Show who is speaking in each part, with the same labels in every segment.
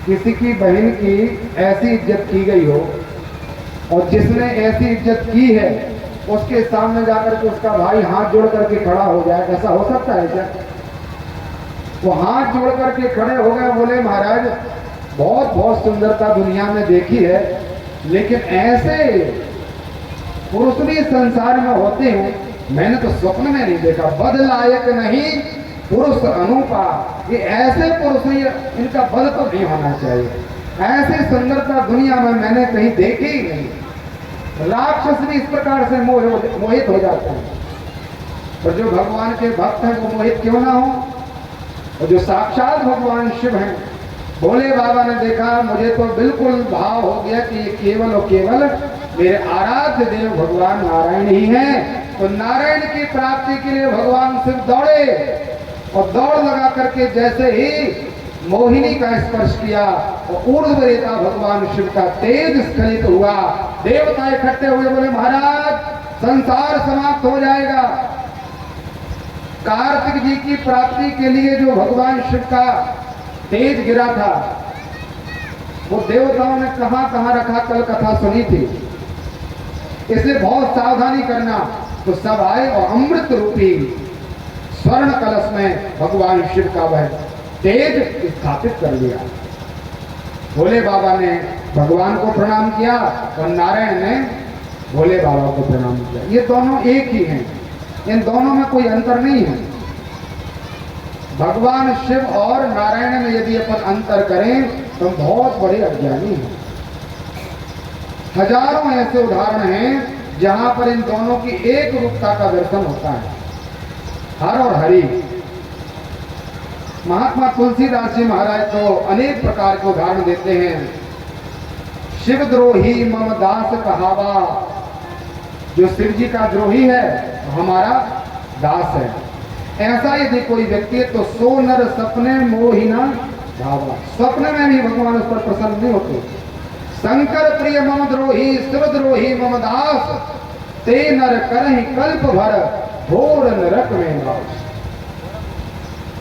Speaker 1: किसी की बहन की ऐसी इज्जत की गई हो और जिसने ऐसी इज्जत की है उसके सामने जाकर के उसका भाई हाथ जोड़ करके खड़ा हो जाए, ऐसा हो सकता है क्या? वो हाथ जोड़ करके खड़े हो गए, बोले महाराज बहुत बहुत सुंदरता दुनिया में देखी है, लेकिन ऐसे पुरुष भी संसार में होते हैं, मैंने तो स्वप्न में नहीं देखा। बद लायक नहीं पुरुष अनुपा, ये ऐसे पुरुष ही, इनका बद तो नहीं होना चाहिए। ऐसी सुंदरता दुनिया में मैंने कहीं देखी ही नहीं। राक्षस भी इस प्रकार से मोहित हो जाते हैं, और जो भगवान के भक्त हैं वो मोहित क्यों ना हो? और जो साक्षात भगवान शिव हैं, भोले बाबा ने देखा, मुझे तो बिल्कुल भाव हो गया कि ये केवल और केवल मेरे आराध्य देव भगवान नारायण ही हैं। तो नारायण की प्राप्ति के लिए भगवान शिव दौड़े, और दौड़ लगा करके जैसे ही मोहिनी का स्पर्श किया और ऊर्ध्व रेता भगवान शिव का तेज स्खलित हुआ। देवता इकट्ठे हुए, बोले महाराज संसार समाप्त हो जाएगा। कार्तिक जी की प्राप्ति के लिए जो भगवान शिव का तेज गिरा था, वो देवताओं ने कहां कहां रखा, कल कथा सुनी थी, इसलिए बहुत सावधानी करना। तो सब आए और अमृत रूपी स्वर्ण कलश में भगवान शिव का वह तेज स्थापित कर लिया। भोले बाबा ने भगवान को प्रणाम किया और नारायण ने भोले बाबा को प्रणाम किया। ये दोनों एक ही हैं, इन दोनों में कोई अंतर नहीं है। भगवान शिव और नारायण में यदि अपन अंतर करें तो बहुत बड़े अज्ञानी हैं। हजारों ऐसे उदाहरण हैं जहां पर इन दोनों की एक रूपता का दर्शन होता है, हर और हरि। महात्मा तुलसीदास जी महाराज तो अनेक प्रकार के उदाहरण देते हैं। शिवद्रोही मम दास कहावा, जो शिव जी का द्रोही है हमारा दास है। ऐसा यदि कोई व्यक्ति है तो सो नर सपने मोहिना भावा, स्वप्न में भी भगवान उस पर प्रसन्न नहीं होते। शंकर प्रिय मम द्रोही शिवद्रोही मम दास, ते नर करहि कल्प भर घोर नरक में नाश।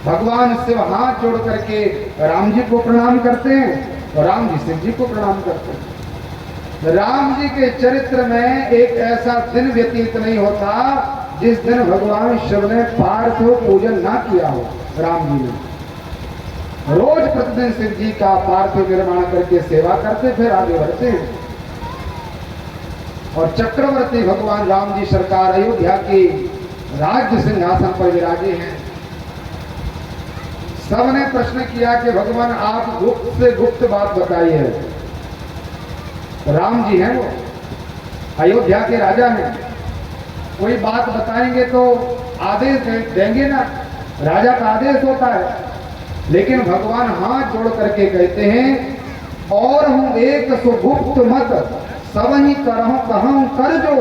Speaker 1: भगवान शिव हाथ जोड़ करके राम जी को प्रणाम करते हैं और राम जी शिव जी को प्रणाम करते हैं। राम जी के चरित्र में एक ऐसा दिन व्यतीत नहीं होता जिस दिन भगवान शिव ने पार्थिव पूजन ना किया हो। राम जी ने रोज प्रतिदिन शिव जी का पार्थिव निर्माण करके सेवा करते, फिर आगे बढ़ते हैं। और चक्रवर्ती भगवान राम जी सरकार अयोध्या की राज्य सिंहासन पर विराजे हैं। सबने प्रश्न किया कि भगवान आप गुप्त से गुप्त बात बताइए। राम जी हैं, वो अयोध्या के राजा हैं, कोई बात बताएंगे तो आदेश देंगे ना, राजा का आदेश होता है। लेकिन भगवान हाथ जोड़ करके कहते हैं, और हूं एक सुगुप्त मत सब ही करहूं कहूं कर जो।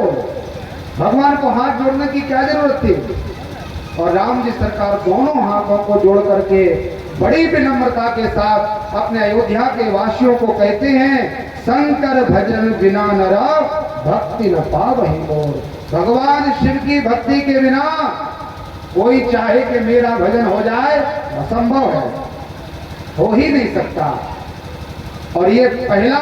Speaker 1: भगवान को हाथ जोड़ने की क्या जरूरत थी? और राम जी सरकार दोनों हाथों को जोड़ करके बड़ी विनम्रता के साथ अपने अयोध्या के वासियों को कहते हैं, शंकर भजन बिना नर भक्ति न पावहि मोर। भगवान शिव की भक्ति के बिना कोई चाहे कि मेरा भजन हो जाए, असंभव है, हो ही नहीं सकता। और ये पहला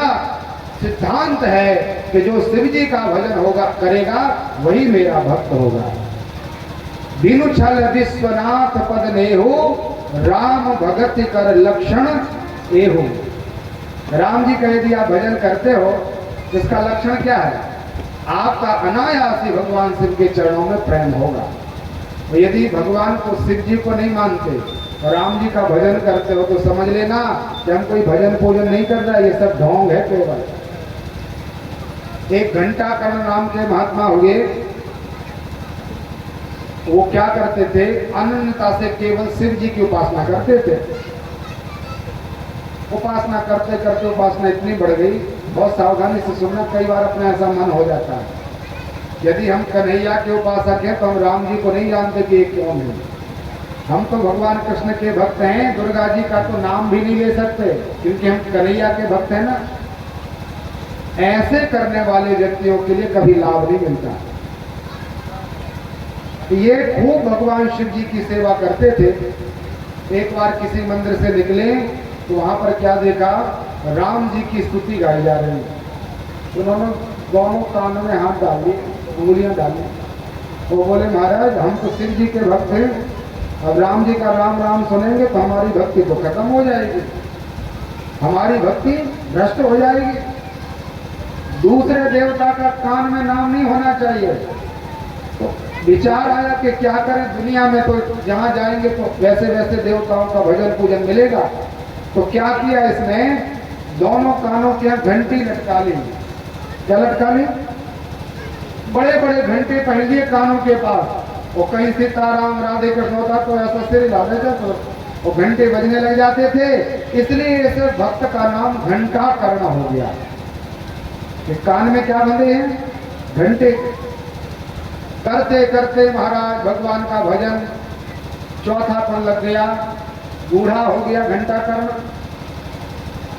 Speaker 1: सिद्धांत है कि जो शिव जी का भजन होगा करेगा वही मेरा भक्त होगा। बिनु छल विश्वनाथ पद नेहु, राम भगति कर लक्षण एहु। राम जी कह दिया भजन करते हो, इसका लक्षण क्या है? आपका अनायास ही भगवान शिव के चरणों में प्रेम होगा। तो यदि भगवान को शिव जी को नहीं मानते और राम जी का भजन करते हो तो समझ लेना कि हम कोई भजन पूजन नहीं कर रहा, ये सब ढोंग है केवल। एक घंटा कर्ण नाम के महात्मा हुए, वो क्या करते थे? अनन्यता से केवल शिव जी की उपासना करते थे। उपासना करते करते उपासना इतनी बढ़ गई, बहुत सावधानी से सुनना, कई बार अपना ऐसा मन हो जाता है, यदि हम कन्हैया के उपासक हैं तो हम राम जी को नहीं जानते कि ये कौन है। हम तो भगवान कृष्ण के भक्त हैं, दुर्गा जी का तो नाम भी नहीं ले सकते क्योंकि हम कन्हैया के भक्त हैं ना। ऐसे करने वाले व्यक्तियों के लिए कभी लाभ नहीं मिलता। ये खूब भगवान शिव जी की सेवा करते थे। एक बार किसी मंदिर से निकले तो वहां पर क्या देखा, राम जी की स्तुति गाई जा रही है। उन्होंने दोनों कानों में हाथ डाल लिए, उंगलियां डाली। वो बोले महाराज हम तो शिव जी के भक्त हैं, अब राम जी का राम राम सुनेंगे तो हमारी भक्ति तो खत्म हो जाएगी, हमारी भक्ति भ्रष्ट हो जाएगी। दूसरे देवता का कान में नाम नहीं होना चाहिए। तो विचार आया कि क्या करें, दुनिया में तो जहां जाएंगे तो वैसे वैसे देवताओं का भजन पूजन मिलेगा। तो क्या किया इसने, दोनों कानों के यहाँ घंटी लटका ली। क्या लटका ली, बड़े बड़े घंटे पहन लिए कानों के पास। और कहीं सीताराम राधे कृष्ण होता तो ऐसा सिर हिला देता तो वो घंटे बजने लग जाते थे। इसलिए इसे भक्त का नाम घंटा कर्ण हो गया। कि कान में क्या बंधे हैं, घंटे। करते करते महाराज भगवान का भजन चौथापन लग गया, बूढ़ा हो गया घंटा कर्ण।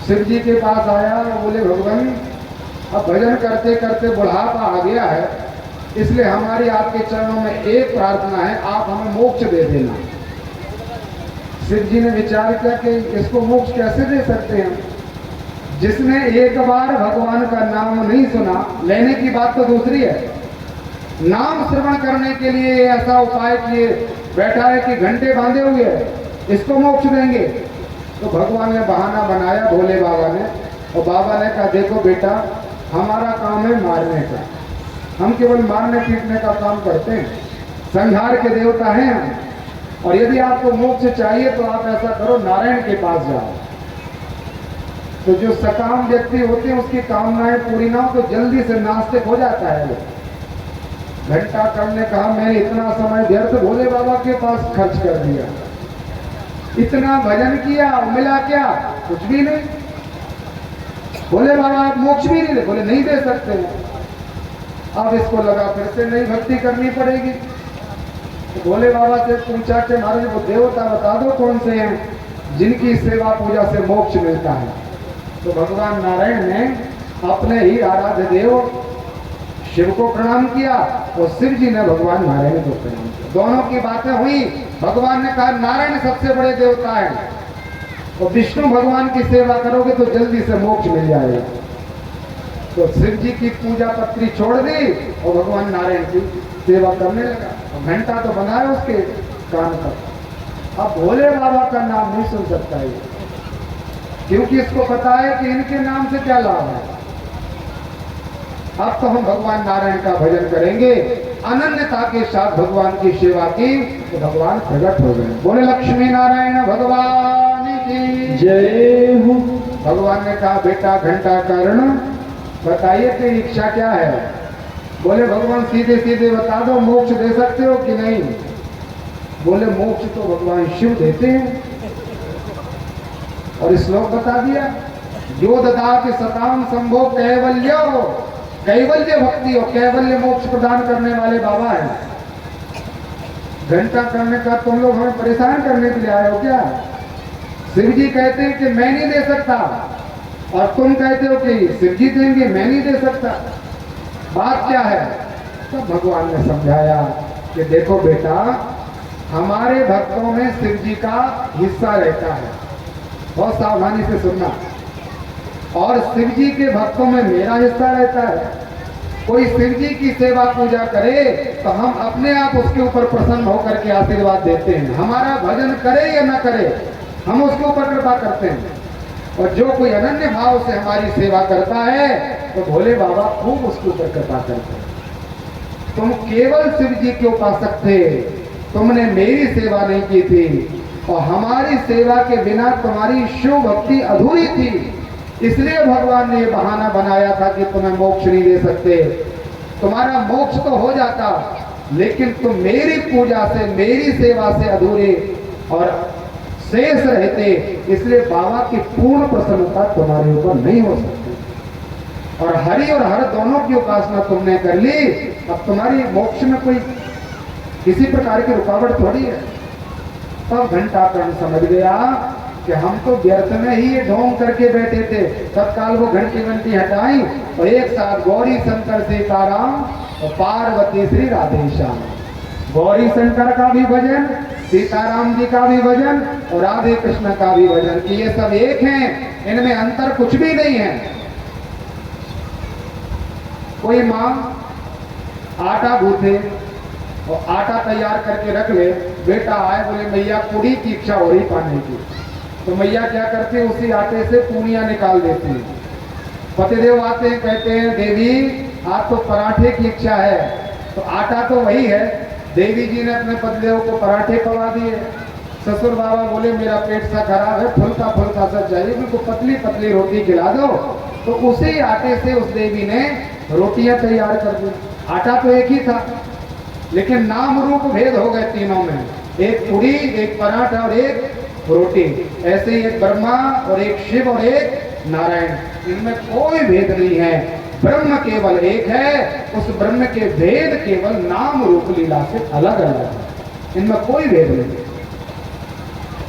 Speaker 1: शिव जी के पास आया और बोले भगवान अब भजन करते करते बुढ़ापा आ गया है, इसलिए हमारी आपके चरणों में एक प्रार्थना है, आप हमें मोक्ष दे देना। शिव जी ने विचार किया कि इसको मोक्ष कैसे दे सकते हैं, जिसने एक बार भगवान का नाम नहीं सुना, लेने की बात तो दूसरी है, नाम श्रवण करने के लिए ऐसा उपाय किए बैठा है कि घंटे बांधे हुए है, इसको मोक्ष देंगे। तो भगवान ने बहाना बनाया भोले बाबा ने, और बाबा ने कहा देखो बेटा हमारा काम है मारने का, हम केवल मारने पीटने का काम करते हैं, संहार के देवता हैं हम। और यदि आपको मोक्ष चाहिए तो आप ऐसा करो, नारायण के पास जाओ। तो जो सकाम व्यक्ति होते हैं उसकी कामनाएं पूरी ना हो तो जल्दी से नास्तिक हो जाता है वो। घंटा कर्ण ने कहा मैंने इतना समय व्यर्थ भोले बाबा के पास खर्च कर दिया, इतना भजन किया, मिला क्या, कुछ भी नहीं। भोले बाबा आप मोक्ष भी नहीं दे, बोले नहीं दे सकते। अब इसको लगा फिर से नई भक्ति करनी पड़ेगी। तो भोले बाबा से पूछा कि महाराज वो देवता बता दो कौन से हैं जिनकी सेवा पूजा से मोक्ष मिलता है। तो भगवान नारायण ने अपने ही आराध्य देव शिव को प्रणाम किया और शिव जी ने भगवान नारायण को प्रणाम किया। दोनों की बातें हुई। भगवान ने कहा नारायण सबसे बड़े देवता है, और विष्णु भगवान की सेवा करोगे तो जल्दी से मोक्ष मिल जाएगा। तो शिव जी की पूजा पत्री छोड़ दी और भगवान नारायण की सेवा करने लगा। और घंटा तो बना है उसके कान पर। अब भोले बाबा का नाम नहीं सुन सकता है, क्योंकि इसको पता है कि इनके नाम से क्या लाभ है। अब तो हम भगवान नारायण का भजन करेंगे, अनन्यता के साथ भगवान की सेवा की, तो भगवान प्रकट हो गए। बोले लक्ष्मी नारायण भगवान की जय हो। भगवान ने कहा बेटा घंटा कर्ण बताइए कि इच्छा क्या है। बोले भगवान सीधे सीधे बता दो, मोक्ष दे सकते हो कि नहीं। बोले मोक्ष तो भगवान शिव देते हैं, और श्लोक बता दिया जो ददाति सताम संभो कैवल्यो, कैवल्य भक्ति और कैवल्य मोक्ष प्रदान करने वाले बाबा हैं। घंटा करने का तुम लोग हमें परेशान करने के लिए आए हो क्या। शिव जी कहते हैं कि मैं नहीं दे सकता, और तुम कहते हो कि शिव जी देंगे, मैं नहीं दे सकता, बात क्या है। तो भगवान ने समझाया कि देखो बेटा हमारे भक्तों में शिव जी का हिस्सा रहता है, बहुत सावधानी से सुनना, और शिव जी के भक्तों में मेरा हिस्सा रहता है। कोई शिव जी की सेवा पूजा करे तो हम अपने आप उसके ऊपर प्रसन्न होकर के आशीर्वाद देते हैं। हमारा भजन करे या ना करे हम उसके ऊपर कृपा करते हैं, और जो कोई अनन्य भाव से हमारी सेवा करता है तो भोले बाबा खूब उसके ऊपर कृपा करते हैं। तुम केवल शिव जी के उपासक थे, तुमने मेरी सेवा नहीं की थी, और हमारी सेवा के बिना तुम्हारी शिव भक्ति अधूरी थी। इसलिए भगवान ने ये बहाना बनाया था कि तुम्हें मोक्ष नहीं दे सकते। तुम्हारा मोक्ष तो हो जाता, लेकिन तुम मेरी पूजा से मेरी सेवा से अधूरे और शेष रहते, इसलिए बाबा की पूर्ण प्रसन्नता तुम्हारे ऊपर नहीं हो सकती। और हरि और हर दोनों की उपासना तुमने कर ली, अब तुम्हारी मोक्ष में कोई किसी प्रकार की रुकावट थोड़ी है। तब घंटा कर्ण समझ गया कि हम तो व्यर्थ में ही ये ढोंग करके बैठे थे। तत्काल वो घंटी घंटी हटाई और एक साथ गौरी शंकर सीताराम और पार्वती श्री राधेश्याम, गौरी शंकर का भी भजन सीताराम जी का भी भजन और राधे कृष्ण का भी भजन, कि ये सब एक हैं, इनमें अंतर कुछ भी नहीं है। कोई माँ आटा गूंथे और आटा तैयार करके रख ले, बेटा आए बोले मैया पूरी की इच्छा हो रही पाने की, तो मैया क्या करती है, उसी आटे से पूड़ियां निकाल देती है। पतिदेव आते हैं, कहते हैं देवी आज तो पराठे की इच्छा है, तो आटा तो वही है। देवी जी ने अपने पतिदेव को पराठे खवा दिए। ससुर बाबा बोले मेरा पेट सा खराब है, फुल्का फुल्का सा चाहिए, उनको पतली पतली रोटी खिला दो। तो उसी आटे से उस देवी ने रोटियां तैयार कर दी। आटा तो एक ही था, लेकिन नाम रूप भेद हो गए तीनों में, एक पूरी, एक पराठा और एक रोटी। ऐसे ही एक ब्रह्मा और एक शिव और एक नारायण, इनमें कोई भेद नहीं है, ब्रह्म केवल एक है। उस ब्रह्म के भेद केवल नाम रूप लीला से अलग अलग है, इनमें कोई भेद नहीं।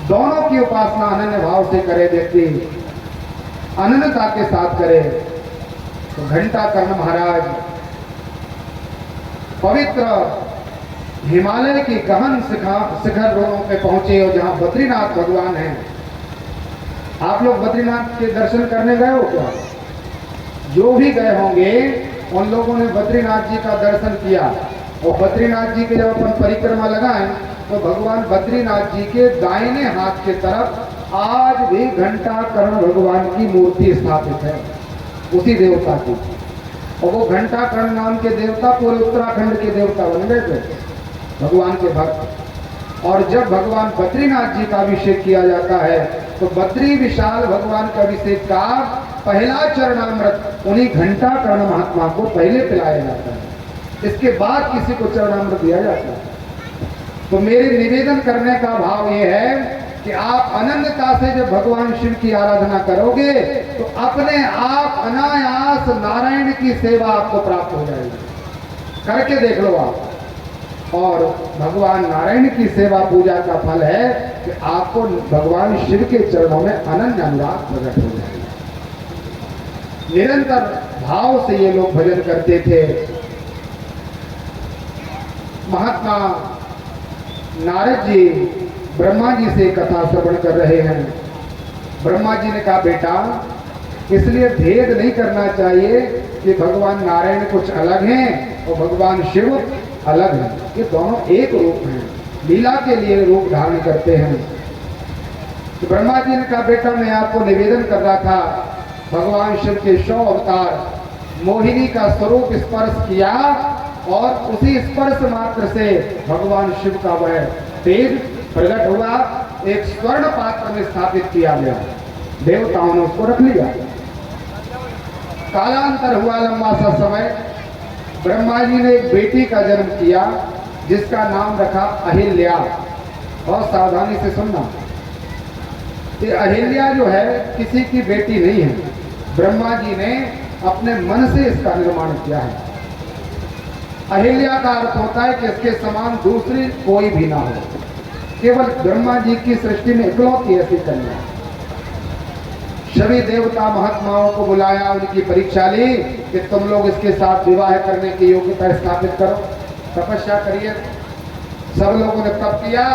Speaker 1: दोनों की उपासना अनन्य भाव से करे व्यक्ति, अनन्यता के साथ करे, तो घंटा कर्ण महाराज पवित्र हिमालय की गहन शिखर रोनों पे पहुंचे, और जहां बद्रीनाथ भगवान हैं। आप लोग बद्रीनाथ के दर्शन करने गए हो क्या? जो भी गए होंगे उन लोगों ने बद्रीनाथ जी का दर्शन किया, और बद्रीनाथ जी के जब अपन परिक्रमा लगाएं तो भगवान बद्रीनाथ जी के दाहिने हाथ के तरफ आज भी घंटा कर्ण भगवान की मूर्ति स्थापित है, उसी देवता की। और वो घंटा कर्ण नाम के देवता पूरे उत्तराखंड के देवता बन गए थे, भगवान के भक्त। और जब भगवान बद्रीनाथ जी का अभिषेक किया जाता है तो बद्री विशाल भगवान के अभिषेक का पहला चरणामृत उन्हीं घंटा कर्ण महात्मा को पहले पिलाया जाता है, इसके बाद किसी को चरणामृत दिया जाता है। तो मेरे निवेदन करने का भाव ये है कि आप अनन्यता से जब भगवान शिव की आराधना करोगे तो अपने आप अनायास नारायण की सेवा आपको प्राप्त हो जाएगी। करके देख लो आप। और भगवान नारायण की सेवा पूजा का फल है कि आपको भगवान शिव के चरणों में अनन्य अनुराग प्रकट हो जाएगा। निरंतर भाव से ये लोग भजन करते थे। महात्मा नारद जी ब्रह्मा जी से कथा श्रवण कर रहे हैं। ब्रह्मा जी ने कहा बेटा, इसलिए भेद नहीं करना चाहिए कि भगवान नारायण कुछ अलग हैं और भगवान शिव अलग हैं, ये दोनों एक रूप हैं, लीला के लिए रूप धारण करते हैं। तो ब्रह्मा जी ने कहा बेटा, मैं आपको निवेदन कर रहा था, भगवान शिव के 100 अवतार मोहिनी का स्वरूप स्पर्श किया और उसी स्पर्श मात्र से भगवान शिव का वह तेज प्रकट हुआ, एक स्वर्ण पात्र में स्थापित किया गया, देवताओं ने उसको रख लिया। कालांतर हुआ लंबा सा समय, ब्रह्मा जी ने एक बेटी का जन्म किया जिसका नाम रखा अहिल्या। बहुत सावधानी से सुनना, ये अहिल्या जो है किसी की बेटी नहीं है, ब्रह्मा जी ने अपने मन से इसका निर्माण किया है। अहिल्या का अर्थ होता है कि इसके समान दूसरी कोई भी ना हो, केवल ब्रह्मा जी की सृष्टि में इकलौती ऐसी कन्या। सभी देवता महात्माओं को बुलाया, उनकी परीक्षा ली कि तुम लोग इसके साथ विवाह करने की योग्यता स्थापित करो, तपस्या करिए। सब लोगों ने तप किया,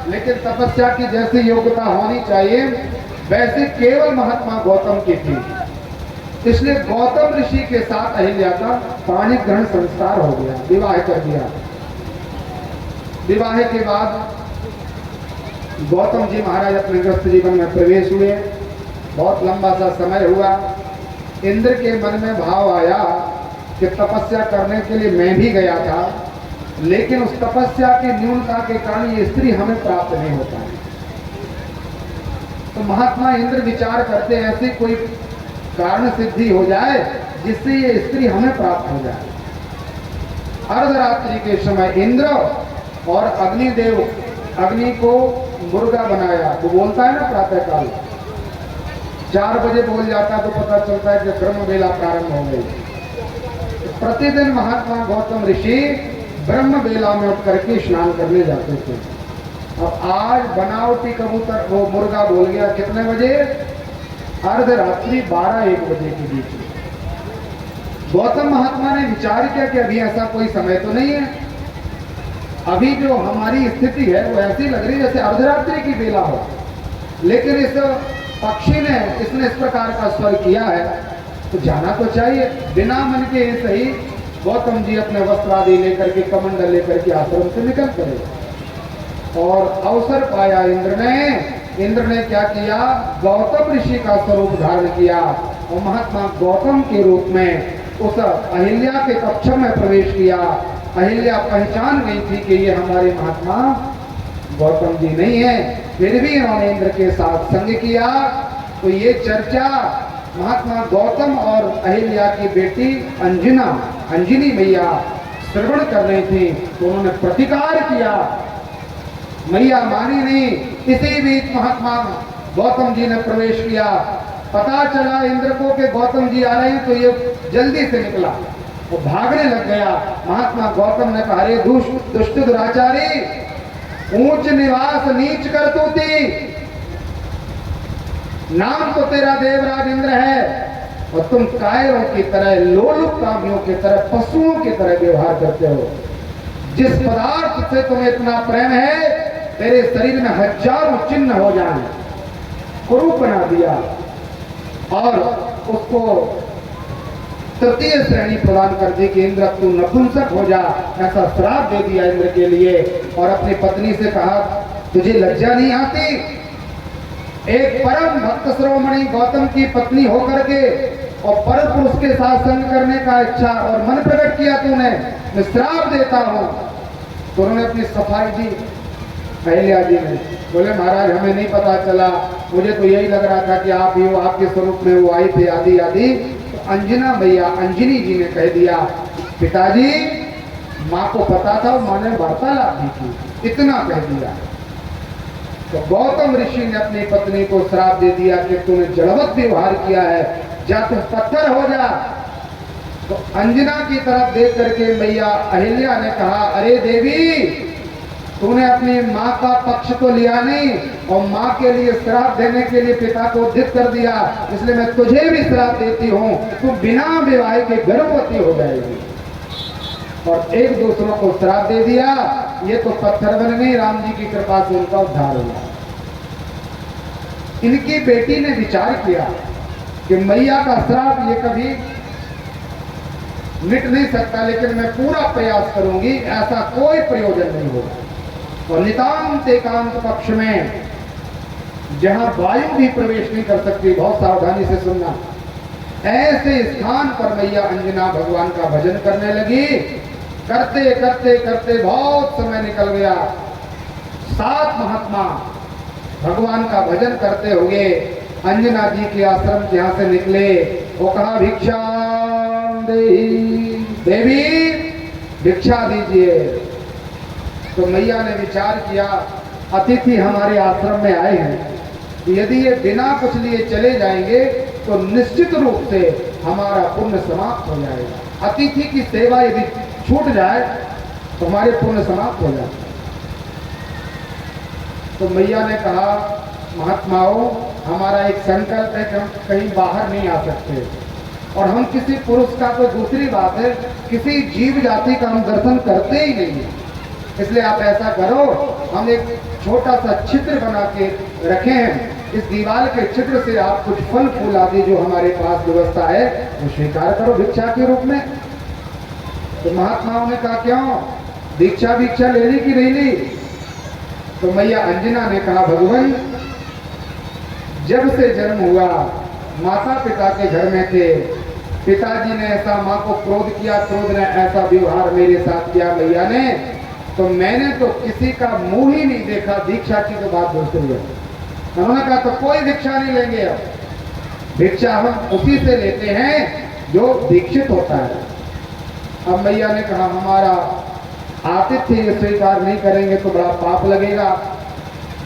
Speaker 1: लेकिन तपस्या की जैसी योग्यता होनी चाहिए वैसे केवल महात्मा गौतम की थी। इसलिए गौतम ऋषि के साथ अहिल्या का पाणी ग्रहण संस्कार हो गया, विवाह कर दिया। विवाह के बाद गौतम जी महाराज अपने गृहस्थ जीवन में प्रवेश हुए। बहुत लंबा सा समय हुआ। इंद्र के मन में भाव आया कि तपस्या करने के लिए मैं भी गया था, लेकिन उस तपस्या की न्यूनता के कारण ये स्त्री हमें प्राप्त नहीं होता है। तो महात्मा इंद्र विचार करते हैं ऐसी कोई कारण सिद्धि हो जाए जिससे ये स्त्री हमें प्राप्त हो जाए। अर्धरात्रि के समय इंद्र और अग्निदेव, अग्नि को मुर्गा बनाया। वो बोलता है ना प्रातः काल 4 बजे बोल जाता तो पता चलता है कि ब्रह्म बेला प्रारंभ हो गई। प्रतिदिन महात्मा गौतम ऋषि ब्रह्म बेला में उठ करके स्नान करने जाते थे। अब आज बनावटी कबूतर वो मुर्गा बोल गया कितने बजे? अर्धरात्रि 12-1 बजे के बीच में। गौतम महात्मा ने विचार किया कि अभी ऐसा कोई समय तो नहीं है। अभी जो हमारी स्थिति है वो ऐसी लग रही है जैसे अर्धरात्रि की बेला हो, लेकिन इस पक्षी ने इसने इस प्रकार का स्वर किया है तो जाना तो चाहिए। बिना मन के ही सही गौतम जी अपने वस्त्र आदि लेकर के, कमंडल लेकर के आश्रम से निकल पड़े। और अवसर पाया इंद्र ने क्या किया, गौतम ऋषि का स्वरूप धारण किया और महात्मा गौतम के रूप में उस अहिल्या के कक्ष में प्रवेश किया। अहिल्या पहचान गई थी कि ये हमारे महात्मा गौतम जी नहीं है, फिर भी इन्होंने इंद्र के साथ संग किया। तो ये चर्चा महात्मा गौतम और अहिल्या की बेटी अंजनी मैया श्रवण कर रही थी, तो उन्होंने प्रतिकार किया। मैया मानी नहीं। इसी बीच महात्मा गौतम जी ने प्रवेश किया। पता चला इंद्र को कि गौतम जी आ रहे हैं, तो ये जल्दी से निकला, वो भागने लग गया। महात्मा गौतम ने कहा, अरे दुष्ट दुराचारी, ऊंच निवास नीच कर तू थी, नाम तो तेरा देवराज इंद्र है और तुम कायरों की तरह, लोलुप कामियों की तरह, पशुओं की तरह व्यवहार करते हो। जिस पदार्थ से तुम्हें इतना प्रेम है, तेरे शरीर में हजारों चिन्ह हो जाए, कुरूप बना दिया और उसको तृतीय श्रेणी प्रदान कर दी कि इंद्र तू नपुंसक हो जा, ऐसा श्राप दे दिया इंद्र के लिए। और अपनी पत्नी से कहा, तुझे लज्जा नहीं आती? एक परम भक्त शिरोमणि गौतम की पत्नी होकर के और पर पुरुष के साथ संग करने का इच्छा और मन प्रकट किया तूने, मैं श्राप देता हूं। तो उन्होंने अपनी सफाई दी अहिल्या जी ने। बोले, महाराज हमें नहीं पता चला, मुझे तो यही लग रहा था कि आप ही हो, आपके स्वरूप में वो आई थे आदि आदि। तो अंजनी जी ने कह दिया, पिताजी माँ को पता था, माँ ने वार्तालाप भी की, इतना कह दिया। तो गौतम ऋषि ने अपनी पत्नी को श्राप दे दिया कि तूने जड़वत व्यवहार किया है, जा तू पत्थर हो जा। तो अंजना की तरफ देख करके मैया अहिल्या ने कहा, अरे देवी, तूने अपनी माँ का पक्ष तो लिया नहीं और माँ के लिए श्राप देने के लिए पिता को उद्धित कर दिया, इसलिए मैं तुझे भी श्राप देती हूँ, तू बिना विवाह के गर्भवती हो जाएगी। और एक दूसरों को श्राप दे दिया। ये तो पत्थर बन गई, राम जी की कृपा से उनका उद्धार हुआ। इनकी बेटी ने विचार किया कि मैया का श्राप ये कभी मिट नहीं सकता, लेकिन मैं पूरा प्रयास करूंगी, ऐसा कोई प्रयोजन नहीं होगा। और नितांत एकांत पक्ष में जहां वायु भी प्रवेश नहीं कर सकती, बहुत सावधानी से सुनना, ऐसे स्थान पर मैया अंजना भगवान का भजन करने लगी। करते करते करते बहुत समय निकल गया। 7 महात्मा भगवान का भजन करते हुए अंजना जी के आश्रम के यहाँ से निकले। वो कहा, भिक्षा देवी, भिक्षा दीजिए। तो मैया ने विचार किया, अतिथि हमारे आश्रम में आए हैं, यदि ये बिना कुछ लिए चले जाएंगे तो निश्चित रूप से हमारा पुण्य समाप्त हो जाएगा। अतिथि की सेवा यदि छूट जाए तो हमारे पुण्य समाप्त हो जाए। तो मैया ने कहा, महात्माओं, हमारा एक संकल्प है कि हम कहीं बाहर नहीं आ सकते और हम किसी पुरुष का, तो दूसरी बात है किसी जीव जाति का हम दर्शन करते ही नहीं है। इसलिए आप ऐसा करो, हम एक छोटा सा छिद्र बना के रखे हैं, इस दीवार के छिद्र से आप कुछ फल फूल आदि जो हमारे पास व्यवस्था है वो स्वीकार करो भिक्षा के रूप में। तो महात्माओं ने कहा, क्यों, दीक्षा लेनी की नहीं ली? तो मैया अंजना ने कहा, भगवान, जब से जन्म हुआ माता पिता के घर में थे, पिताजी ने ऐसा माँ को क्रोध किया, क्रोध ने ऐसा व्यवहार मेरे साथ किया मैया ने, तो मैंने तो किसी का मुंह ही नहीं देखा। दीक्षा की तो बात दूसरी है। उन्होंने कहा, तो कोई भिक्षा नहीं लेंगे, अब भिक्षा हम उसी से लेते हैं जो दीक्षित होता है। अब मैया ने कहा, हमारा आतिथ्य स्वीकार नहीं करेंगे तो बड़ा पाप लगेगा।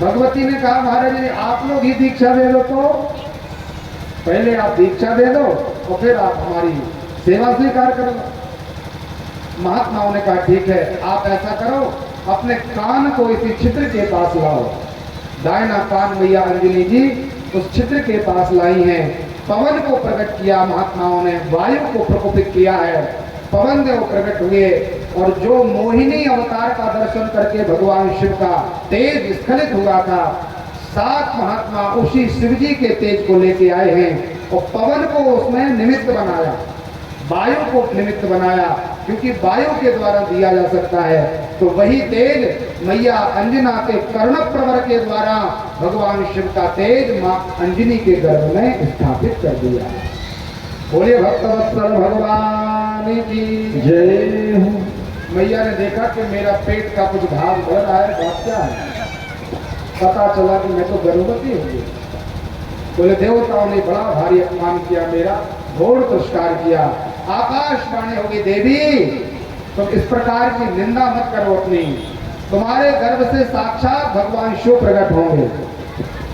Speaker 1: भगवती ने कहा, महाराज जी आप लोग ही दीक्षा दे दो, तो पहले आप दीक्षा दे दो और फिर आप हमारी सेवा स्वीकार करो। महात्माओं ने कहा, ठीक है, आप ऐसा करो, अपने कान को इसी छिद्र के पास लाओ। दाहिना कान मैया अंजनी जी उस छिद्र के पास लाई हैं। पवन को प्रकट किया महात्माओं ने, वायु को प्रकोपित किया है, पवन देव प्रकट हुए और जो मोहिनी अवतार का दर्शन करके भगवान शिव का तेज स्खलित हुआ था, 7 महात्मा उसी शिव जी के तेज को लेके आए हैं और पवन को उसमें निमित्त बनाया, वायु को निमित्त बनाया, क्योंकि वायु के द्वारा दिया जा सकता है। तो वही तेज मैया अंजना के कर्ण प्रवर के द्वारा भगवान शिव का तेज मां अंजनी के गर्भ में स्थापित कर दिया। बोले भक्तवत्सल भगवान की जय हो। मैया ने देखा कि मेरा पेट का कुछ भाग बढ़ रहा है, बात क्या है? पता चला कि मैं तो गर्भवती हो गई। बोले देवताओं ने बड़ा भारी अपमान किया, मेरा घोर तिरस्कार किया। आकाशवाणी होगी, देवी तुम इस प्रकार की निंदा मत करो अपनी, तुम्हारे गर्भ से साक्षात भगवान शिव प्रकट होंगे।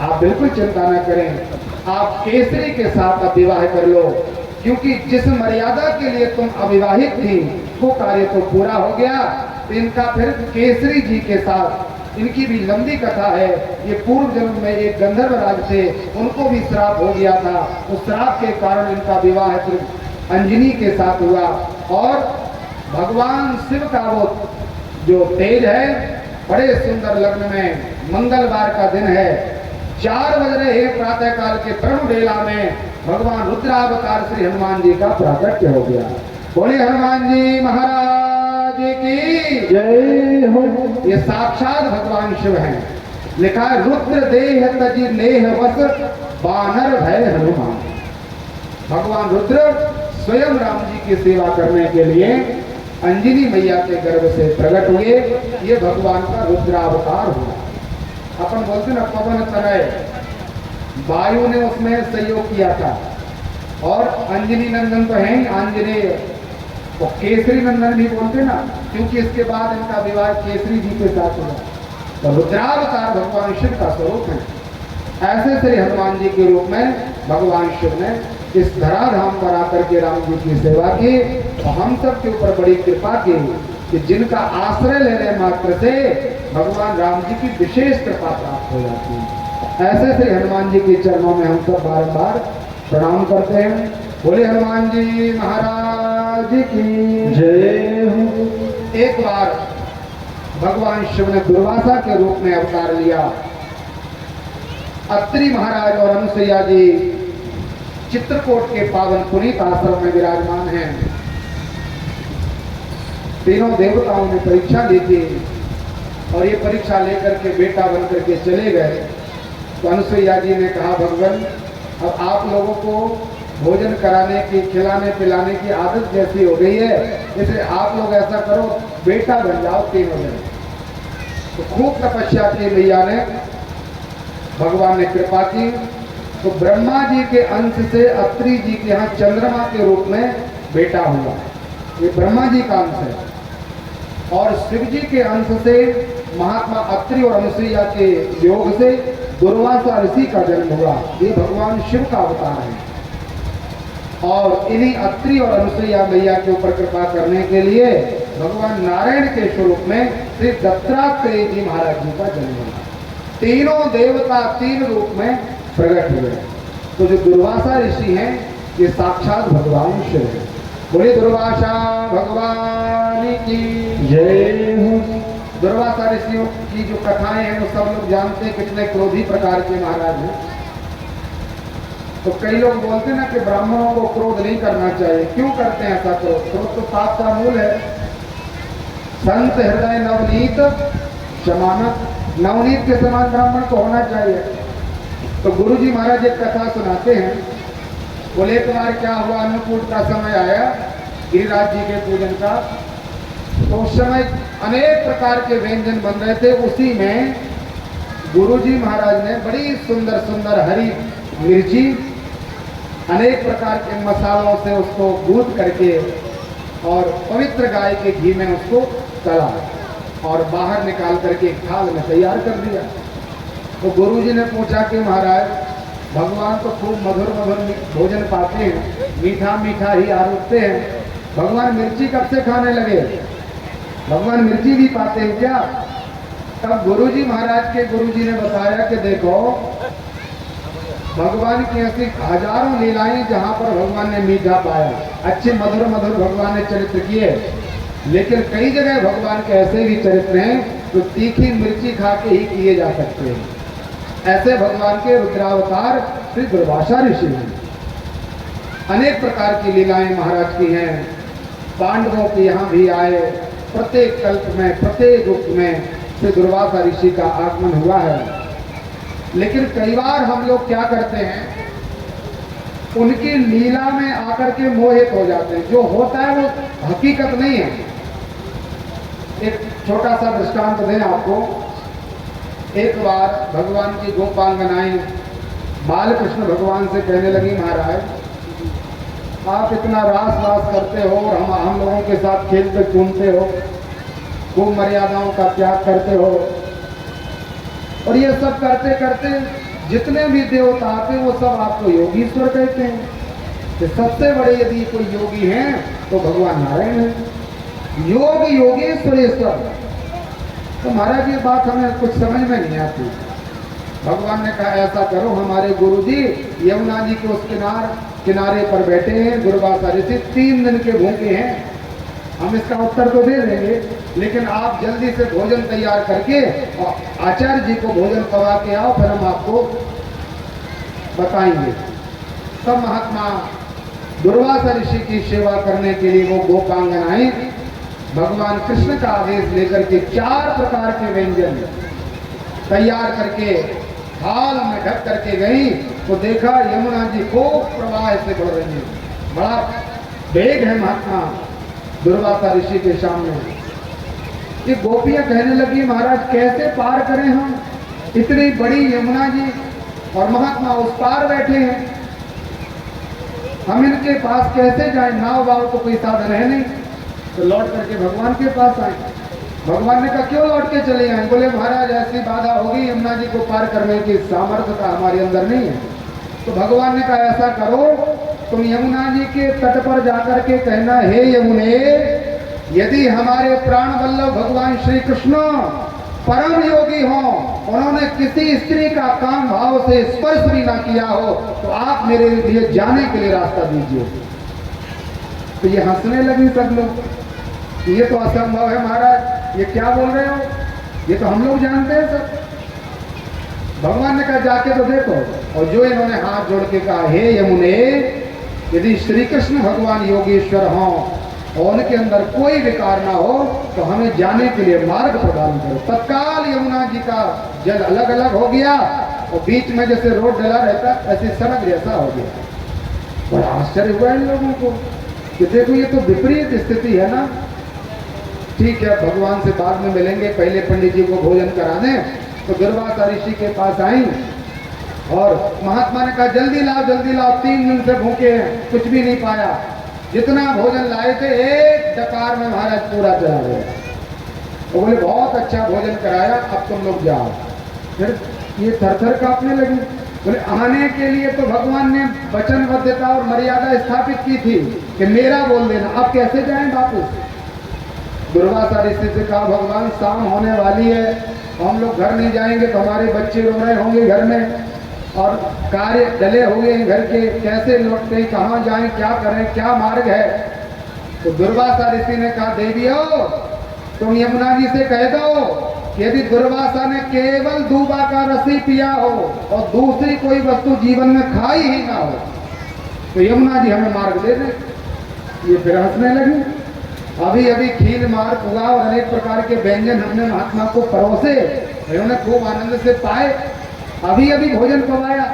Speaker 1: आप बिल्कुल चिंता न करें, आप केसरी के साथ अब विवाह कर लो, क्योंकि जिस मर्यादा के लिए तुम अविवाहित थी वो कार्य तो पूरा हो गया। तो इनका फिर केसरी जी के साथ, इनकी भी लंबी कथा है। ये पूर्व जन्म में एक गंधर्व राज थे, उनको भी श्राप हो गया था। उस श्राप के कारण इनका विवाह फिर अंजनी के साथ हुआ। और भगवान शिव का वो जो तेज है, बड़े सुंदर लग्न में मंगलवार का दिन है, 4 बज रहे हैं प्रातः काल के ब्रह्म बेला में भगवान रुद्रावतार श्री हनुमान जी का प्राकट्य हो गया। बोले हनुमान जी महाराज की जय हो। ये साक्षात भगवान शिव हैं। लिखा है रुद्र देह तजि नेह वस बानर भय हनुमान। भगवान रुद्र स्वयं राम जी की सेवा करने के लिए अंजनी मैया के गर्भ से प्रकट हुए। ये भगवान का रुद्रावतार हुआ। अपन बोलते ना पवन तनय, वायु ने उसमें सहयोग किया था। और अंजनी नंदन तो है ही आंजनेय, और केसरी नंदन भी बोलते ना, क्योंकि इसके बाद इनका विवाह केसरी जी के साथ हुआ। तो रुद्रावतार भगवान शिव का स्वरूप है। ऐसे श्री हनुमान जी के रूप में भगवान शिव ने इस धराधाम पर आकर के राम जी की सेवा की और हम सब के ऊपर बड़ी कृपा की कि जिनका आश्रय लेने मात्र से भगवान राम जी की विशेष कृपा प्राप्त हो जाती है। ऐसे श्री हनुमान जी के चरणों में हम सब बार-बार प्रणाम करते हैं। बोले हनुमान जी महाराज की जय हो। एक बार भगवान शिव ने दुर्वासा के रूप में अवतार लिया। अत्रि महाराज और अनुसुईया जी चित्रकूट के पावन पुनीत आश्रम में विराजमान हैं। तीनों देवताओं ने परीक्षा ली थी और ये परीक्षा लेकर के बेटा बन करके चले गए। तो अनुसुईया जी ने कहा, भगवान अब आप लोगों को भोजन कराने की, खिलाने पिलाने की आदत जैसी हो गई है, इसलिए आप लोग ऐसा करो बेटा बन जाओ तीनों जन। तो खूब तपस्या की मैया ने, भगवान ने कृपा की। तो ब्रह्मा जी के अंश से अत्रि जी के यहाँ चंद्रमा के रूप में बेटा हुआ। ये ब्रह्मा जी का अंश है। और शिव जी के अंश से महात्मा अत्रि और अनुसुईया के योग से दुर्वासा ऋषि का जन्म हुआ। ये भगवान शिव का अवतार है। और इन्हीं अत्रि और अनुसुईया मैया के ऊपर कृपा करने के लिए भगवान नारायण के स्वरूप में श्री दत्तात्रेय जी महाराज जी का जन्म हुआ। तीनों देवता तीन रूप में प्रकट हुए। तो जो दुर्वासा ऋषि हैं ये साक्षात भगवान शिव है। बोले दुर्वासा भगवान की जय हो। दुर्वासा ऋषियों की जो कथाएं हैं वो सब लोग जानते हैं, कितने क्रोधी प्रकार के महाराज हैं। तो कई लोग बोलते हैं ना कि ब्राह्मणों को क्रोध नहीं करना चाहिए। क्यों करते हैं ऐसा? क्रोध तो पाप का मूल है। संत हृदय नवनीत शमानत, नवनीत के समान ब्राह्मण को होना चाहिए। तो गुरु जी महाराज एक कथा सुनाते हैं। बोले एक बार क्या हुआ, अन्नकूट का समय आया गिरिराज जी के पूजन का। तो उस समय अनेक प्रकार के व्यंजन बन रहे थे। उसी में गुरु जी महाराज ने बड़ी सुंदर सुंदर हरी मिर्ची अनेक प्रकार के मसालों से उसको गूंथ करके और पवित्र गाय के घी में उसको तला और बाहर निकाल करके थाल में तैयार कर दिया। तो गुरु जी ने पूछा कि महाराज भगवान तो खूब मधुर मधुर भोजन पाते हैं, मीठा मीठा ही आरोपते हैं, भगवान मिर्ची कब से खाने लगे? भगवान मिर्ची भी पाते हैं क्या? तब गुरु जी महाराज के गुरु जी ने बताया कि देखो भगवान की ऐसी हजारों लीलाएं जहां पर भगवान ने मीठा पाया, अच्छे मधुर मधुर भगवान ने चरित्र किए, लेकिन कई जगह भगवान के ऐसे भी चरित्र हैं तो तीखी मिर्ची खा के ही किए जा सकते हैं। ऐसे भगवान के रुद्रावतार श्री दुर्वासा ऋषि हैं। अनेक प्रकार की लीलाएं महाराज की हैं। पांडवों के यहाँ भी आए, प्रत्येक कल्प में प्रत्येक रूप में श्री दुर्वासा ऋषि का आगमन हुआ है। लेकिन कई बार हम लोग क्या करते हैं, उनकी लीला में आकर के मोहित हो जाते हैं। जो होता है वो हकीकत नहीं है। एक छोटा सा दृष्टांत दें आपको। एक बार भगवान की गोपांगनाएं बालकृष्ण भगवान से कहने लगी, महाराज आप इतना रास वास करते हो और हम लोगों के साथ खेलते कूदते हो, खूब मर्यादाओं का त्याग करते हो, और ये सब करते करते जितने भी देवता आते वो सब आपको योगीश्वर कहते हैं। तो सबसे बड़े यदि कोई योगी हैं तो भगवान नारायण है। योग योगेश्वरेश्वर। तो महाराज ये बात हमें कुछ समझ में नहीं आती। भगवान ने कहा ऐसा करो, हमारे गुरुजी यमुना जी के उस किनारे पर बैठे हैं, दुर्वासा ऋषि 3 दिन के भूखे हैं। हम इसका उत्तर तो दे देंगे, लेकिन आप जल्दी से भोजन तैयार करके और आचार्य जी को भोजन करवा के आओ, फिर हम आपको बताएंगे। तब महात्मा दुर्वासा ऋषि की सेवा करने के लिए वो गोपांगनाएं भगवान कृष्ण का आदेश लेकर के 4 प्रकार के व्यंजन तैयार करके थाल में ढक करके गई, तो देखा यमुना जी खूब प्रवाह से बढ़ रही है। बड़ा वेग है महात्मा दुर्वासा ऋषि के सामने। ये गोपियां कहने लगी, महाराज कैसे पार करें हम, इतनी बड़ी यमुना जी और महात्मा उस पार बैठे हैं, हम इनके पास कैसे जाएं, नाव वाव तो कोई साधन है नहीं। तो लौट करके भगवान के पास आए। भगवान ने कहा क्यों लौट के चले आए? बोले महाराज ऐसी बाधा होगी, यमुना जी को पार करने की सामर्थ्यता हमारे अंदर नहीं है। तो भगवान ने कहा ऐसा करो, तुम यमुना जी के तट पर जाकर के कहना, हे यमुने, यदि हमारे प्राण वल्लभ भगवान श्री कृष्ण परम योगी हो, उन्होंने किसी स्त्री का काम भाव से स्पर्श भी ना किया हो, तो आप मेरे लिए जाने के लिए रास्ता दीजिए। तो ये हंसने लगी सब लोग, ये तो असंभव है महाराज, ये क्या बोल रहे हो, ये तो हम लोग जानते हैं सब। भगवान ने कहा जाके तो देखो। और जो इन्होंने हाथ जोड़ के कहा, हे यमुने, यदि श्री कृष्ण भगवान योगेश्वर हों और उनके अंदर कोई विकार ना हो, तो हमें जाने के लिए मार्ग प्रदान करो। तत्काल यमुना जी का जल अलग अलग हो गया और बीच में जैसे रोड डला रहता ऐसे सड़क जैसा हो गया। बड़ा आश्चर्य हुआ इन लोगों को कि देखो ये तो विपरीत स्थिति है ना। ठीक है, भगवान से बाद में मिलेंगे, पहले पंडित जी को भोजन करा दें। तो दुर्वासा ऋषि के पास आई और महात्मा ने कहा जल्दी लाओ जल्दी लाओ, 3 दिन से भूखे हैं, कुछ भी नहीं पाया। जितना भोजन लाए थे एक डकार में महाराज पूरा चला गया। तो बोले बहुत अच्छा भोजन कराया, अब तुम लोग जाओ। फिर ये थरथर कांपने लगी। बोले आने के लिए तो भगवान ने वचनबद्धता और मर्यादा स्थापित की थी कि मेरा बोल देना, अब कैसे जाएं वापस? दुर्वासा ऋषि से कहा भगवान शाम होने वाली है, हम लोग घर नहीं जाएंगे तो हमारे बच्चे रो रहे होंगे घर में, और कार्य डले हुए हैं घर के, कैसे लौटते, कहाँ जाएं, क्या करें, क्या मार्ग है? तो दुर्वासा ऋषि ने कहा देवियों, तुम यमुना जी से कह दो यदि दुर्वासा ने केवल दूबा का रस ही पिया हो और दूसरी कोई वस्तु जीवन में खाई ही ना हो, तो यमुना जी हमें मार्ग दे दे। ये फिर हंसने लगी। अभी अभी खीर मार्ग हुआ और अनेक प्रकार के व्यंजन हमने महात्मा को परोसे, उन्होंने खूब आनंद से पाए, अभी अभी भोजन पवाया।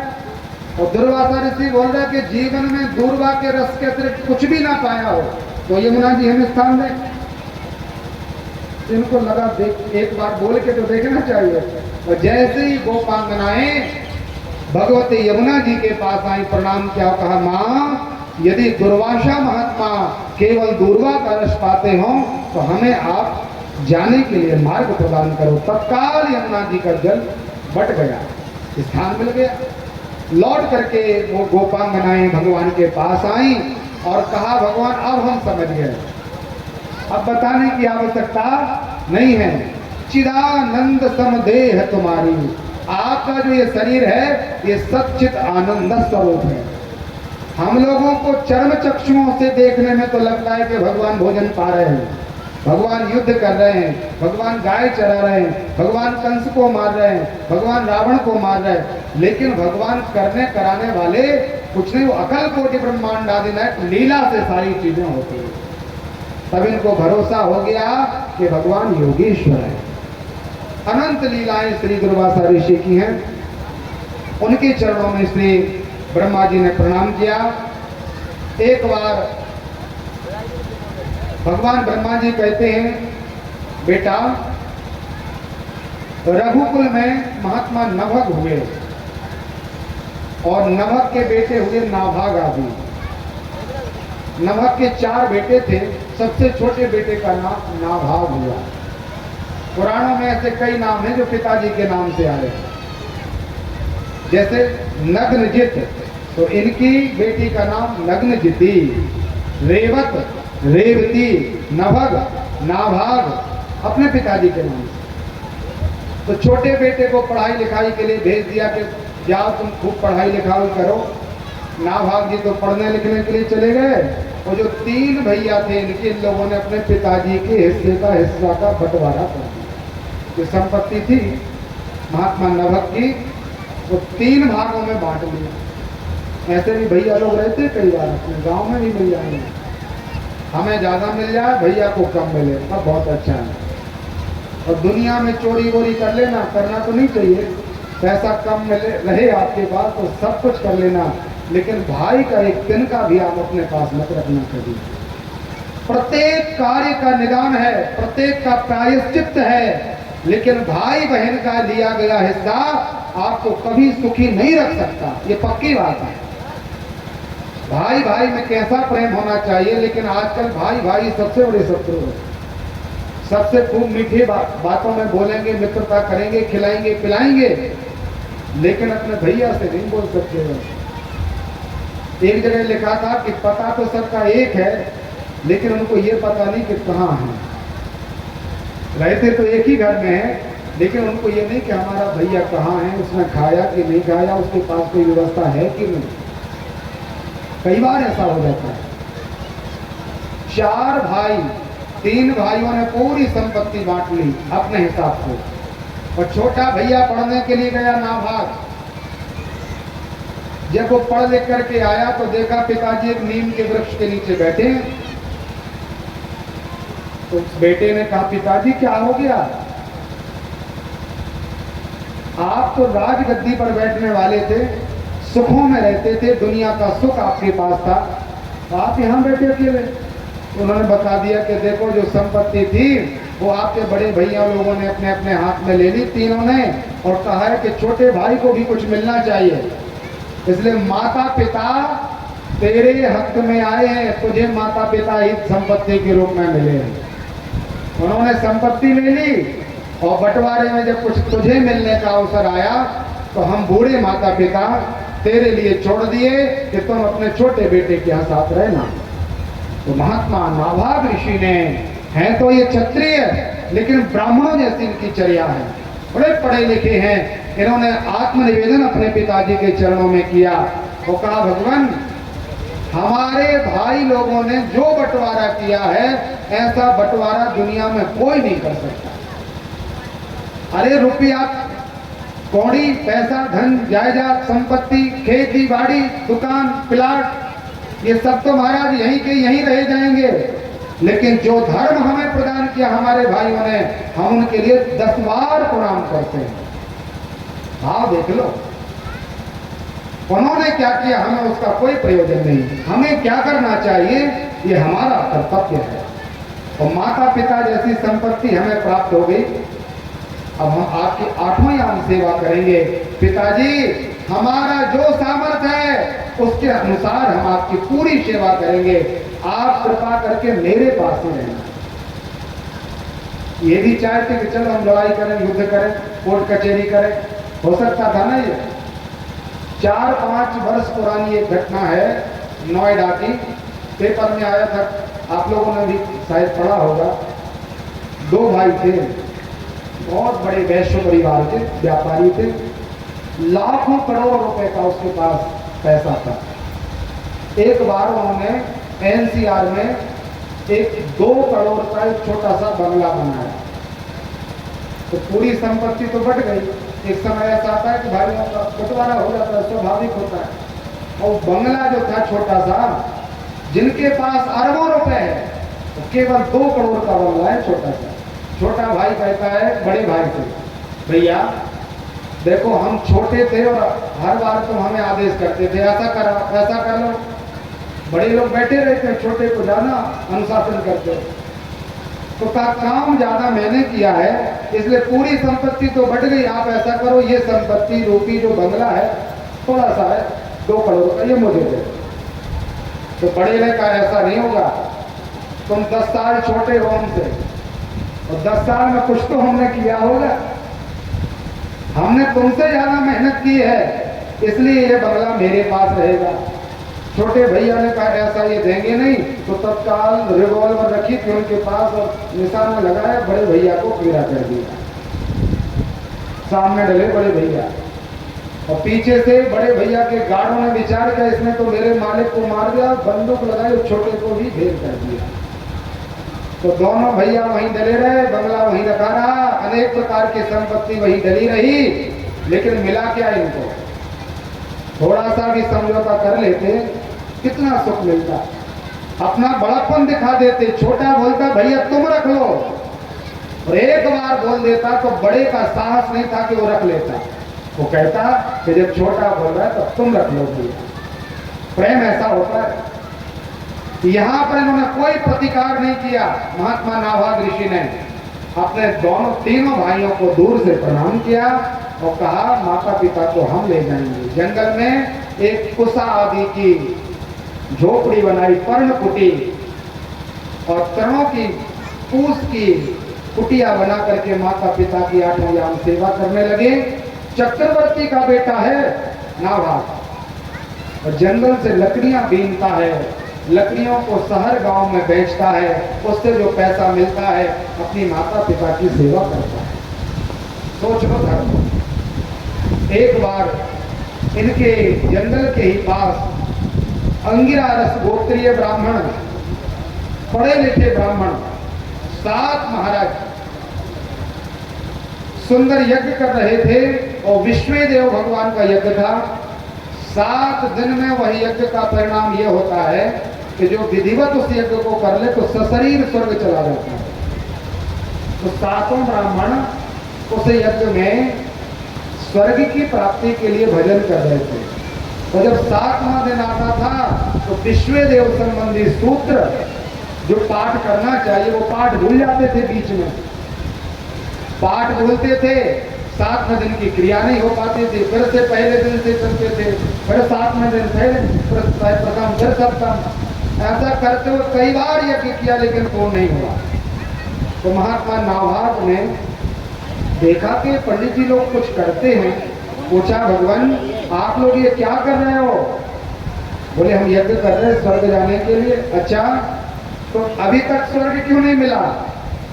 Speaker 1: और दुर्वासा ऋषि बोल रहा कि जीवन में दूर्वा के रस के अतिरिक्त कुछ भी ना पाया हो, तो यमुना जी हमें स्थान दें। इनको लगा देख एक बार बोल के तो देखना चाहिए। और जैसे ही गोपांगनाएं भगवती यमुना जी के पास आई, प्रणाम किया, कहा माँ यदि दुर्वासा महात्मा केवल दूर्वा का रस पाते हों तो हमें आप जाने के लिए मार्ग प्रदान करो। तत्काल यमुना जी का जल बट गया, स्थान मिल गया। लौट करके वो गोपांगनाएं भगवान के पास आई और कहा भगवान अब हम समझ गए, अब बताने की आवश्यकता नहीं है। चिदानंद समदेह तुम्हारी, आपका जो ये शरीर है ये सच्चित आनंद स्वरूप है। हम लोगों को चर्म चक्षुओं से देखने में तो लगता है कि भगवान भोजन पा रहे हैं, भगवान युद्ध कर रहे हैं, भगवान गाय चरा रहे हैं, भगवान कंस को मार रहे हैं, भगवान रावण को मार रहे हैं, लेकिन भगवान करने कराने वाले कुछ नहीं, वो अकल कोटि ब्रह्मांड आदि नायक लीला से सारी चीजें होती है। तब इनको भरोसा हो गया कि भगवान योगेश्वर है। अनंत लीलाएं श्री दुर्वासा ऋषि की हैं। उनके चरणों में श्री ब्रह्मा जी ने प्रणाम किया। एक बार भगवान ब्रह्मा जी कहते हैं, बेटा रघुकुल में महात्मा नभग हुए और नभग के बेटे हुए नाभाग आदि। नभग के 4 बेटे थे, सबसे छोटे बेटे का नाम नाभाग हुआ। पुराणों में ऐसे कई नाम हैं जो पिताजी के नाम से आए, जैसे नग्नजित, तो इनकी बेटी का नाम नग्नजिती, रेवत, रेवती, नभग, नाभाग, अपने पिताजी के नाम से। तो छोटे बेटे को पढ़ाई लिखाई के लिए भेज दिया कि जाओ तुम खूब पढ़ाई लिखाई करो। नाभाग जी तो पढ़ने लिखने के लिए चले गए, और जो 3 भैया थे इनके, इन लोगों ने अपने पिताजी के हिस्सा का बंटवारा कर दिया। जो संपत्ति थी महात्मा नभग की, वो 3 भागों में बांट लिया। ऐसे भी भैया लोग रहते कई बार, अपने गांव में भी मिल जाएंगे, हमें ज्यादा मिल जाए, भैया को कम मिले, तब बहुत अच्छा है। और दुनिया में चोरी वोरी कर लेना, करना तो नहीं चाहिए, पैसा कम मिले रहे आपके पास तो सब कुछ कर लेना, लेकिन भाई का एक दिन का भी आप अपने पास मत रखना कभी। प्रत्येक कार्य का निदान है, प्रत्येक का प्रायश्चित है, लेकिन भाई बहन का लिया गया हिस्सा आपको कभी सुखी नहीं रख सकता, ये पक्की बात है। भाई भाई में कैसा प्रेम होना चाहिए, लेकिन आजकल भाई भाई सबसे बड़े शत्रु है। सबसे खूब मीठी बातों में बोलेंगे, मित्रता करेंगे, खिलाएंगे पिलाएंगे, लेकिन अपने भैया से नहीं बोल सकते हैं। एक जगह लिखा था कि पता तो सबका एक है, लेकिन उनको ये पता नहीं कि कहाँ है। रहते तो एक ही घर में है, लेकिन उनको ये नहीं कि हमारा भैया कहाँ है, उसने खाया कि नहीं खाया, उसके पास कोई व्यवस्था है कि नहीं। कई बार ऐसा हो जाता है। 4 भाई, 3 भाइयों ने पूरी संपत्ति बांट ली अपने हिसाब से, और छोटा भैया पढ़ने के लिए गया नाभाग। जब वो पढ़ लिख करके आया तो देखा पिताजी एक नीम के वृक्ष के नीचे बैठे हैं। तो उस बेटे ने कहा, पिताजी क्या हो गया? आप तो राजगद्दी पर बैठने वाले थे, सुखों में रहते थे, दुनिया का सुख आपके पास था, तो आप यहाँ बैठे अकेले। तो उन्होंने बता दिया कि देखो जो संपत्ति थी वो आपके बड़े भैया लोगों ने अपने अपने हाथ में ले ली, तीनों ने, और कहा है कि छोटे भाई को भी कुछ मिलना चाहिए, इसलिए माता पिता तेरे हक में आए हैं, तुझे माता पिता ही संपत्ति के रूप में मिले हैं। उन्होंने संपत्ति ले ली, और बंटवारे में जब कुछ तुझे मिलने का अवसर आया तो हम बूढ़े माता पिता तेरे लिए छोड़ दिए कि तुम अपने छोटे बेटे के यहाँ साथ रहना। तो महात्मा नाभाग ऋषि ने, हैं तो ये क्षत्रिय, लेकिन ब्राह्मणों जैसी इनकी चर्या है, बड़े पढ़े लिखे हैं। इन्होंने आत्मनिवेदन अपने पिताजी के चरणों में किया। वो कहा, भगवान हमारे भाई लोगों ने जो बंटवारा किया है, ऐसा बंटवारा दुनिया में कोई नहीं कर सकता। अरे रुपया कौड़ी, पैसा, धन, जायदाद, संपत्ति, खेती बाड़ी, दुकान, प्लाट, ये सब तो महाराज यहीं के यहीं रह जाएंगे, लेकिन जो धर्म हमें प्रदान किया हमारे भाइयों ने, हम उनके लिए 10 बार प्रणाम करते हैं। हाँ देख लो, उन्होंने क्या किया, हमें उसका कोई प्रयोजन नहीं। हमें क्या करना चाहिए, ये हमारा कर्तव्य है। और माता पिता जैसी संपत्ति हमें प्राप्त हो गई, अब हम आपकी 8वां याम सेवा करेंगे। पिताजी हमारा जो सामर्थ्य है उसके अनुसार हम आपकी पूरी सेवा करेंगे, आप कृपा करके मेरे पास ही रहना। ये भी चाहते कि चलो हम लड़ाई करें, युद्ध करें, कोर्ट कचहरी करें, हो सकता था ना। ये 4-5 वर्ष पुरानी एक घटना है, नोएडा की, पेपर में आया था, आप लोगों ने भी शायद पढ़ा होगा। 2 भाई थे, बहुत बड़े वैश्य परिवार के व्यापारी थे, लाखों करोड़ रुपए का उसके पास पैसा था। एक बार उन्होंने एनसीआर में एक 2 करोड़ का एक छोटा सा बंगला बनाया। तो पूरी संपत्ति तो बढ़ गई। एक समय ऐसा आता है कि भाइयों का बंटवारा हो जाता है, स्वाभाविक होता है। और बंगला जो था छोटा सा, जिनके पास अरबों रुपए है, तो केवल 2 करोड़ का बंगला है छोटा सा। छोटा भाई कहता है बड़े भाई से, भैया देखो हम छोटे थे और हर बार तुम हमें आदेश करते थे ऐसा करो ऐसा कर लो। बड़े लोग बैठे रहते हैं, छोटे को ज्यादा अनुशासन करते। तो काम ज्यादा मैंने किया है, इसलिए पूरी संपत्ति तो बढ़ गई, आप ऐसा करो ये संपत्ति रूपी जो बंगला है थोड़ा सा है 2 करोड़ का, ये मुझे दे। तो बड़े ने कहा ऐसा नहीं होगा, तुम 10 साल छोटे हो हमसे और 10 साल में कुछ तो हमने किया होगा, हमने तुमसे ज्यादा मेहनत की है, इसलिए ये बंगला मेरे पास रहेगा। छोटे भैया ने कहा ऐसा ये देंगे नहीं। तो तत्काल रिवॉल्वर रखी थी उनके पास और निशाना लगाया, बड़े भैया को पीड़ा कर दिया। सामने डले बड़े भैया और पीछे से बड़े भैया के गार्डों ने विचार किया इसने तो मेरे मालिक को मार दिया, बंदूक लगाई और छोटे को भी ढेर कर दिया। तो दोनों भैया वहीं डले रहे, बंगला वहीं रखा रहा, अनेक प्रकार की संपत्ति वहीं डली रही। लेकिन मिला क्या इनको, थोड़ा सा भी समझौता कर लेते कितना सुख मिलता, अपना बड़ापन दिखा देते। छोटा बोलता भैया तुम रख लो, और एक बार बोल देता तो बड़े का साहस नहीं था कि वो रख लेता। वो कहता कि जब छोटा बोल रहा है तब तुम रख लो भैया। प्रेम ऐसा होता है। यहां पर इन्होंने कोई प्रतिकार नहीं किया। महात्मा नाभाग ऋषि ने अपने तीनों भाइयों को दूर से प्रणाम किया और कहा माता पिता को हम ले जाएंगे। जंगल में एक कुसा आदि की झोपड़ी बनाई, पर्ण कुटी, और तरणों की पूस की कुटिया बना करके माता पिता की 8 याम सेवा करने लगे। चक्रवर्ती का बेटा है नाभाग, और जंगल से लकड़ियां बीनता है, लकड़ियों को शहर गांव में बेचता है, उससे जो पैसा मिलता है अपनी माता पिता की सेवा करता है। सोच लो धर्म। एक बार इनके जंगल के ही पास अंगिरारस गोत्रीय ब्राह्मण, पढ़े लिखे ब्राह्मण 7 महाराज सुंदर यज्ञ कर रहे थे, और विश्वेदेव भगवान का यज्ञ था। 7 दिन में वही यज्ञ का परिणाम यह होता है कि जो विधिवत उस यज्ञ को कर ले तो सशरीर स्वर्ग चला जाता है। तो 7 ब्राह्मण उस यज्ञ में स्वर्ग की प्राप्ति के लिए भजन कर रहे थे। और जब 7वां दिन आता था तो विश्वेदेव संबंधी सूत्र जो पाठ करना चाहिए वो पाठ भूल जाते थे। बीच में पाठ बोलते थे, 7वें दिन की क्रिया नहीं हो पाती थी, फिर से पहले दिन से चलते थे, फिर 7वें दिन प्रथम फिर सप्तम, ऐसा करते हुए कई बार यज्ञ किया लेकिन पूर्ण नहीं हुआ। तो महात्मा नाभाग ने देखा कि पंडित जी लोग कुछ करते हैं, पूछा भगवान आप लोग ये क्या कर रहे हो? बोले हम यज्ञ कर रहे हैं स्वर्ग जाने के लिए। अच्छा, तो अभी तक स्वर्ग क्यों नहीं मिला?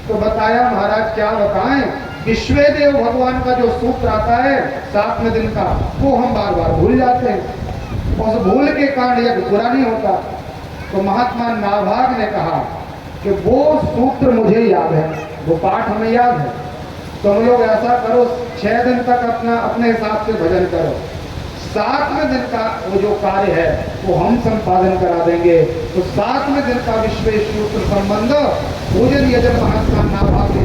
Speaker 1: तो बताया महाराज क्या बताएं, विश्वेदेव भगवान का जो सूत्र आता है 7वें दिन का, वो हम बार बार भूल जाते हैं, उस भूल के कारण यज्ञ पूरा नहीं होता। तो महात्मा नाभाग ने कहा कि वो सूत्र मुझे याद है, वो पाठ हमें याद है, तुम लोग ऐसा करो 6 दिन तक अपने हिसाब से भजन करो, 7वें दिन का वो जो कार्य है वो हम संपादन करा देंगे। तो 7वें दिन का विश्वेश सूत्र संबंध पूजन यजन महात्मा नाभाग